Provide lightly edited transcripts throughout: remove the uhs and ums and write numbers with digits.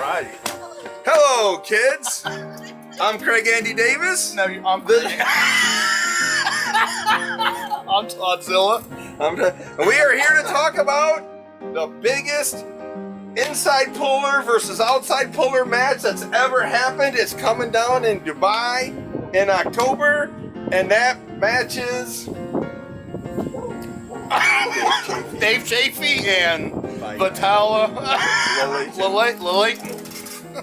Alrighty. Hello, kids. I'm Craig Andy Davis. No, I'm I'm Todzilla. And we are here to talk about the biggest inside puller versus outside puller match that's ever happened. It's coming down in Dubai in October, and that match is Dave Chafee and Vitala Lachlan.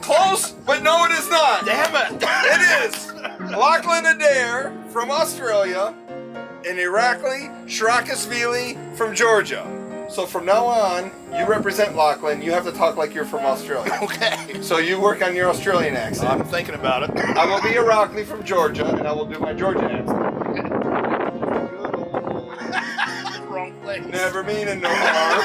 Close, but no, it is not. Damn it! It is Lachlan Adair from Australia and Irakli Ziraqashvili from Georgia. So from now on, you represent Lachlan. You have to talk like you're from Australia. Okay. So you work on your Australian accent. I'm thinking about it. I will be Irakli from Georgia, and I will do my Georgian accent. Wrong place. Never meaning no harm.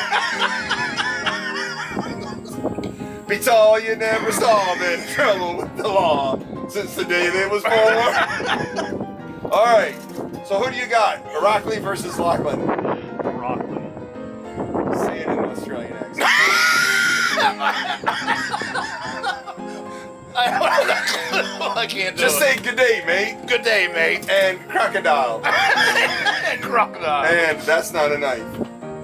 Be tall, you never saw been in trouble with the law since the day they was born. All right. So who do you got? Irakli versus Lachlan. Irakli. Say it in an Australian accent. I can't do Just it. say good day, mate. Good day, mate. And crocodile. And crocodile. And that's not a knife.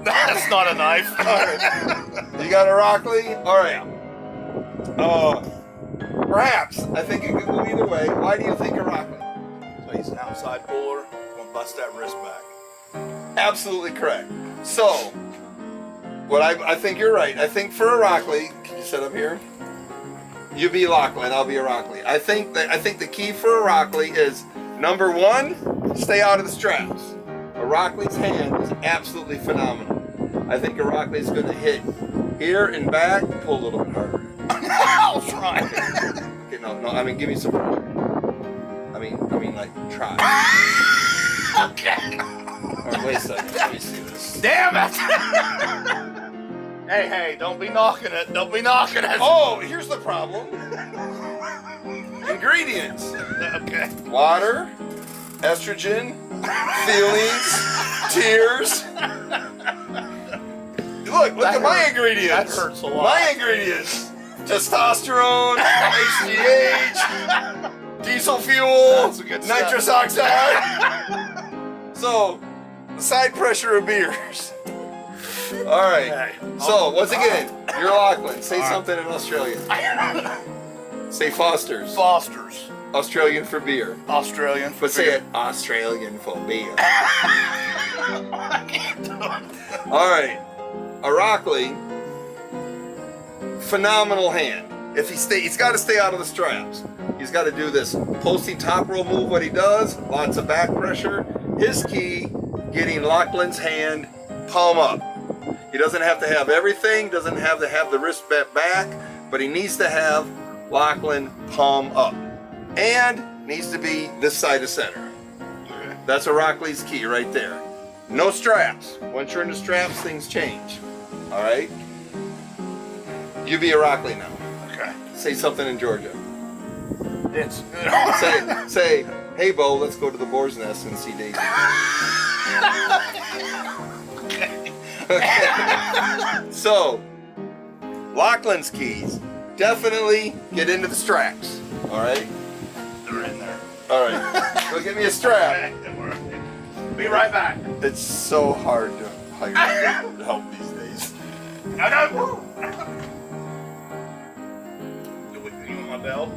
That's not a knife. All right. You got Irakli? All right. Perhaps. I think it could go either way. Why do you think Irakli? So he's an outside puller. Gonna bust that wrist back. Absolutely correct. So, what I think you're right. I think for Irakli, can you sit up here? You be Lachlan, I'll be Irakli. I think the key for Irakli is number one, stay out of the straps. Irakli's hand is absolutely phenomenal. I think Irakli's going to hit here and back. Pull a little bit harder. I'll try. Okay, no. I mean, give me some pressure. I mean, like try. Okay. All right, wait a second. Let me see this. Damn it! Hey, don't be knocking it. Don't be knocking it. Oh, here's the problem. Ingredients. Okay. Water, estrogen, feelings, tears. Look at my ingredients. That hurts a lot. My ingredients. Testosterone, HGH, diesel fuel, That's good nitrous stuff. oxide. So, the side pressure of beers. All right. Okay. So, once again, you're Lachlan. Say All right. something in Australian. Say Foster's. Foster's. Australian for beer. Australian. But say it Australian for beer. I can't do it. All right. Irakli, phenomenal hand. If he's got to stay out of the straps. He's got to do this posting top roll move. What he does, lots of back pressure. His key, getting Lachlan's hand palm up. He doesn't have to have everything. Doesn't have to have the wrist bent back, but he needs to have Lachlan palm up, and needs to be this side of center. That's Irakli's key right there. No straps. Once you're in the straps, things change. All right? You be Irakli now. Okay. Say something in Georgia. It's Say, hey, Bo, let's go to the boar's nest and see Daisy. Okay. So, Lachlan's keys. Definitely get into the straps. All right? They're in there. All right. Go get me a strap. Be right back. It's so hard to hire help these days. No. You want my belt?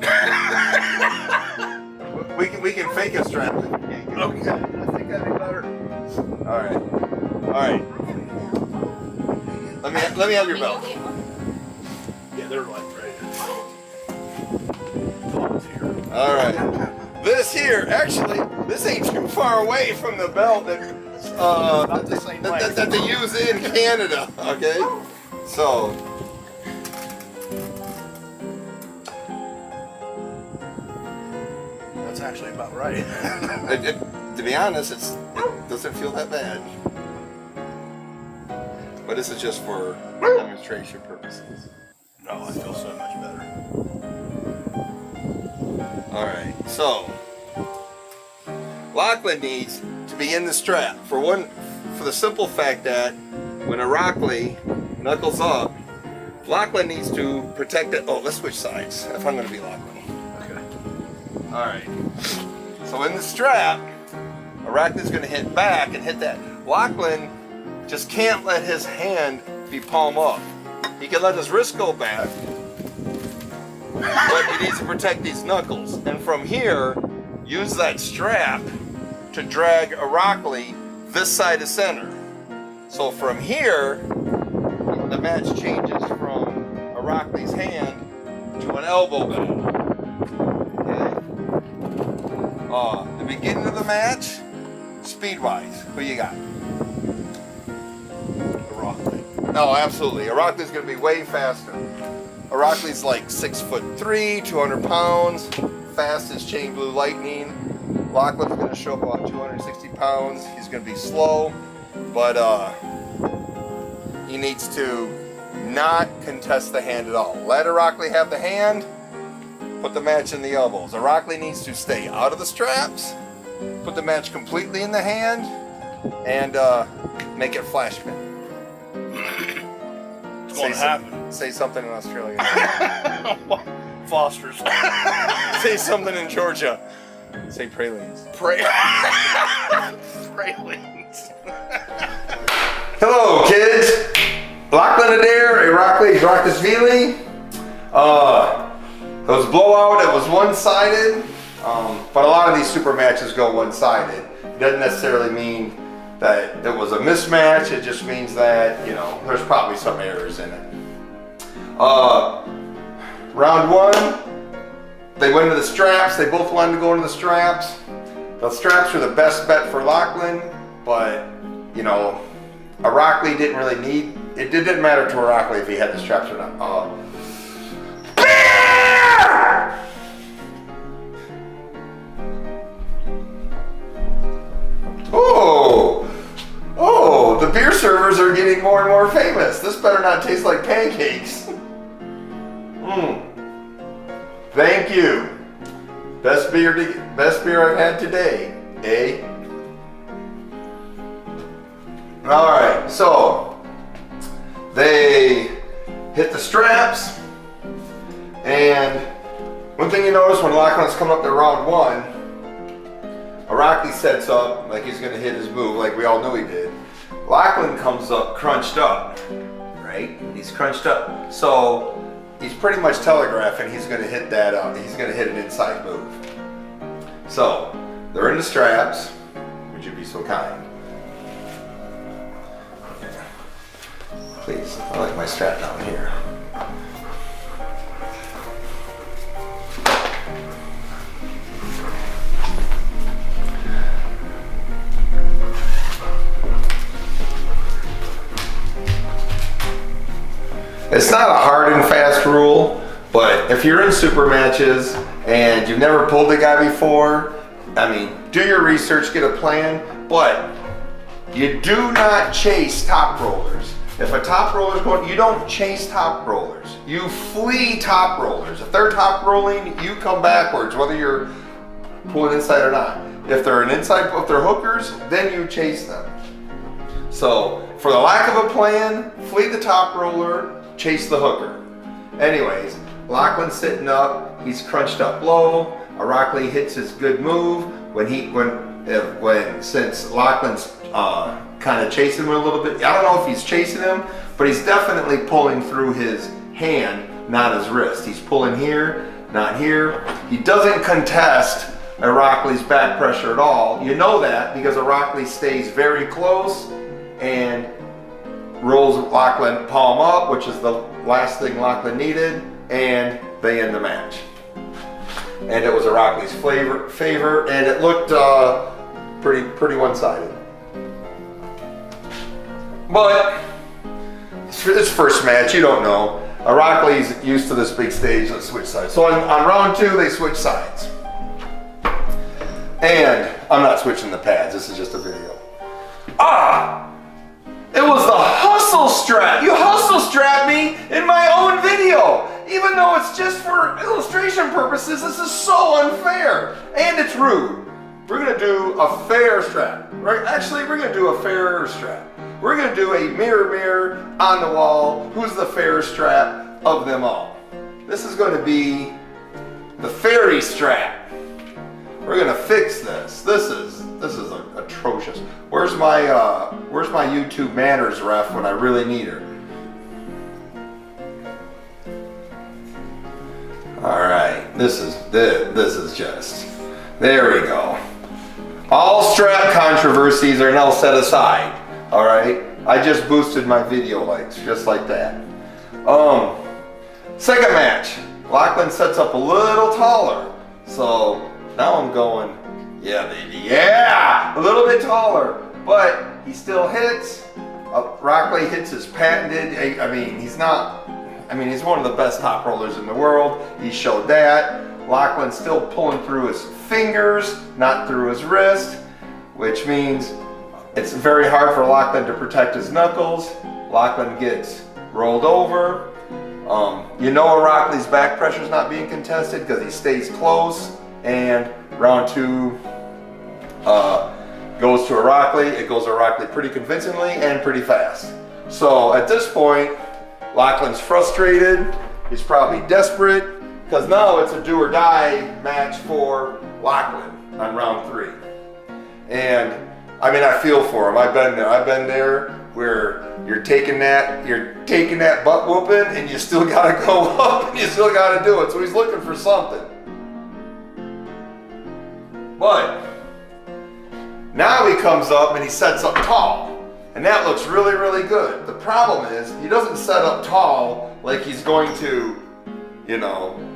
We can fake a strap. Okay. I think that'd be better. All right. Let me have your belt. Yeah, they're like ready to here. All right. This here, actually, this ain't too far away from the belt that they use in Canada. Okay. So. That's actually about right. To be honest, it doesn't feel that bad. But this is just for demonstration purposes. No, I feel so much better. All right, so Lachlan needs to be in the strap for the simple fact that when Irakli knuckles up, Lachlan needs to protect it. Oh, let's switch sides if I'm going to be Lachlan. Okay. All right. So in the strap, Irakli's going to hit back and hit that. Lachlan just can't let his hand be palm up. He can let his wrist go back, but he needs to protect these knuckles. And from here, use that strap to drag Irakli this side of center. So from here, the match changes from Irakli's hand to an elbow bend. Okay. The beginning of the match, speed-wise, who you got? Irakli. No, absolutely. Irakli's going to be way faster. Irakli's like 6'3", 200 pounds, fast as chain blue lightning. Lachlan's going to show up about 260 pounds. He's going to be slow, but he needs to not contest the hand at all. Let Irakli have the hand, put the match in the elbows. Irakli needs to stay out of the straps, put the match completely in the hand, and make it flash pin. It's going to happen. Say something in Australia. Foster's. Say something in Georgia. Say pralines. Pralines. Hello, kids. Lachlan, Adair, Irakli, Ziraqashvili. It was blowout. It was one-sided. But a lot of these super matches go one-sided. It doesn't necessarily mean that it was a mismatch. It just means that, you know, there's probably some errors in it. Round one, they went into the straps. They both wanted to go into the straps. The straps were the best bet for Lachlan, but, you know, Irakli didn't really need, it didn't matter to Irakli if he had the straps or not. Oh, the beer servers are getting more and more famous. This better not taste like pancakes. Thank you. Best beer I've had today, eh? All right, so they hit the straps, and one thing you notice when Lachlan's coming up to round one, Irakli sets up like he's gonna hit his move, like we all knew he did. Lachlan comes up crunched up, right? He's crunched up, so he's pretty much telegraphing he's gonna hit that. He's gonna hit an inside move. So they're in the straps. Would you be so kind? Please, I like my strap down here. It's not a hard and fast rule, but if you're in super matches and you've never pulled a guy before, I mean, do your research, get a plan, but you do not chase top rollers. If a top roller's going, you don't chase top rollers. You flee top rollers. If they're top rolling, you come backwards, whether you're pulling inside or not. If they're if they're hookers, then you chase them. So, for the lack of a plan, flee the top roller, chase the hooker. Anyways, Lachlan's sitting up, he's crunched up low. Irakli hits his good move since Lachlan's kind of chasing him a little bit. I don't know if he's chasing him, but he's definitely pulling through his hand, not his wrist. He's pulling here, not here. He doesn't contest Irakli's back pressure at all. You know that because Irakli stays very close and rolls Lachlan palm up, which is the last thing Lachlan needed, and they end the match. And it was Irakli's favor, and it looked pretty one-sided. But for this first match, you don't know. Irakli's used to this big stage. Let's switch sides. So on round two, they switch sides. And I'm not switching the pads. This is just a video. It was the hustle strap. You hustle strap me in my own video. Even though it's just for illustration purposes, this is so unfair. And it's rude. We're gonna do a fair strap. Right? Actually, we're gonna do a fairer strap. we're gonna do a mirror, mirror on the wall. Who's the fairest strap of them all? This is gonna be the fairy strap. We're gonna fix this. This is atrocious. Where's my YouTube manners ref when I really need her? All right, this is just, there we go. All strap controversies are now set aside. All right, I just boosted my video likes just like that. Second match, Lachlan sets up a little taller, so now I'm going, yeah, baby, yeah, a little bit taller, but he still hits. Irakli hits his patented, he's one of the best top rollers in the world. He showed that. Lachlan's still pulling through his fingers, not through his wrist, which means it's very hard for Lachlan to protect his knuckles. Lachlan gets rolled over. You know Irakli's back pressure is not being contested because he stays close, and round two goes to Irakli. It goes to Irakli pretty convincingly and pretty fast. So at this point, Lachlan's frustrated. He's probably desperate because now it's a do or die match for Lachlan on round three. And I feel for him. I've been there where you're taking that butt whooping and you still gotta go up and you still gotta do it. So he's looking for something. But now he comes up and he sets up tall. And that looks really, really good. The problem is he doesn't set up tall like he's going to,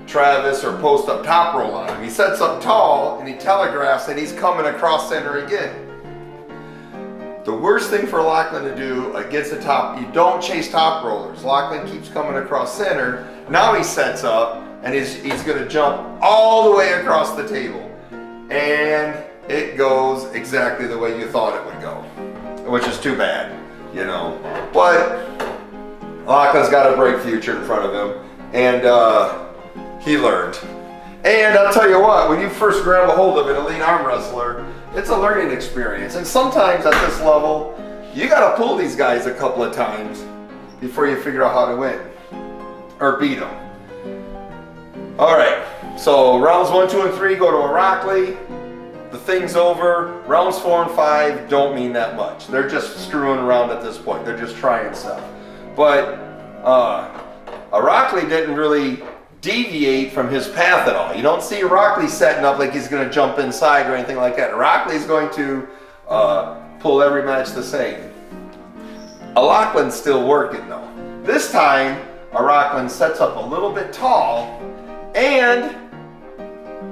Travis or post up top roll on him. He sets up tall and he telegraphs that he's coming across center again. The worst thing for Lachlan to do against the top, you don't chase top rollers. Lachlan keeps coming across center. Now he sets up and he's gonna jump all the way across the table. And it goes exactly the way you thought it would go, which is too bad, But Lachlan's got a bright future in front of him, and he learned. And I'll tell you what, when you first grab a hold of an elite arm wrestler, it's a learning experience. And sometimes at this level, you gotta pull these guys a couple of times before you figure out how to win or beat them. All right, so rounds 1, 2, and 3 go to Irakli. The thing's over. Rounds 4 and 5 don't mean that much. They're just screwing around at this point. They're just trying stuff. But Irakli didn't really deviate from his path at all. You don't see Irakli setting up like he's going to jump inside or anything like that. Irakli's going to pull every match the same. Lachlan's still working though. This time, Irakli sets up a little bit tall and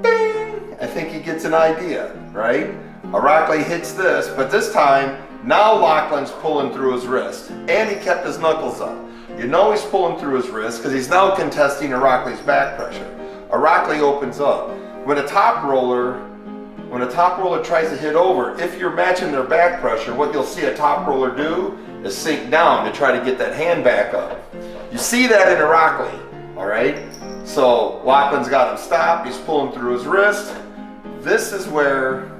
bing! I think he gets an idea, right? Irakli hits this, but this time, now Lachlan's pulling through his wrist, and he kept his knuckles up. You know he's pulling through his wrist because he's now contesting Irakli's back pressure. Irakli opens up. When a top roller tries to hit over, if you're matching their back pressure, what you'll see a top roller do is sink down to try to get that hand back up. You see that in Irakli, all right? So Lachlan's got him stopped. He's pulling through his wrist. This is where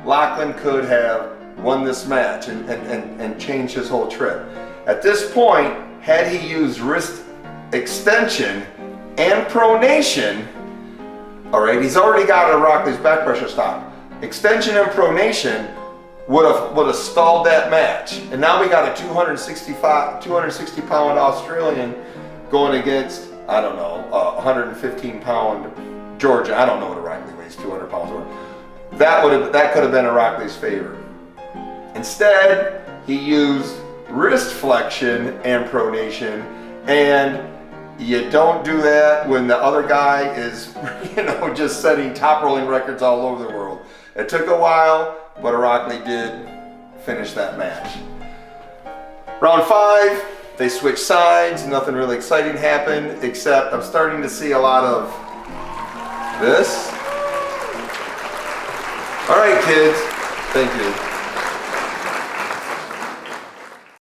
Lachlan could have won this match and changed his whole trip. At this point, had he used wrist extension and pronation, all right, he's already got Irakli's back pressure stop. Extension and pronation would have stalled that match. And now we got a 260 pound Australian going against, I don't know, 115 pound Georgia. I don't know what Irakli weighs, 200 pounds or that could have been Irakli's favor. Instead, he used wrist flexion and pronation, and you don't do that when the other guy is, just setting top rolling records all over the world. It took a while, but Irakli did finish that match. Round 5, they switched sides. Nothing really exciting happened, except I'm starting to see a lot of this. All right, kids. Thank you.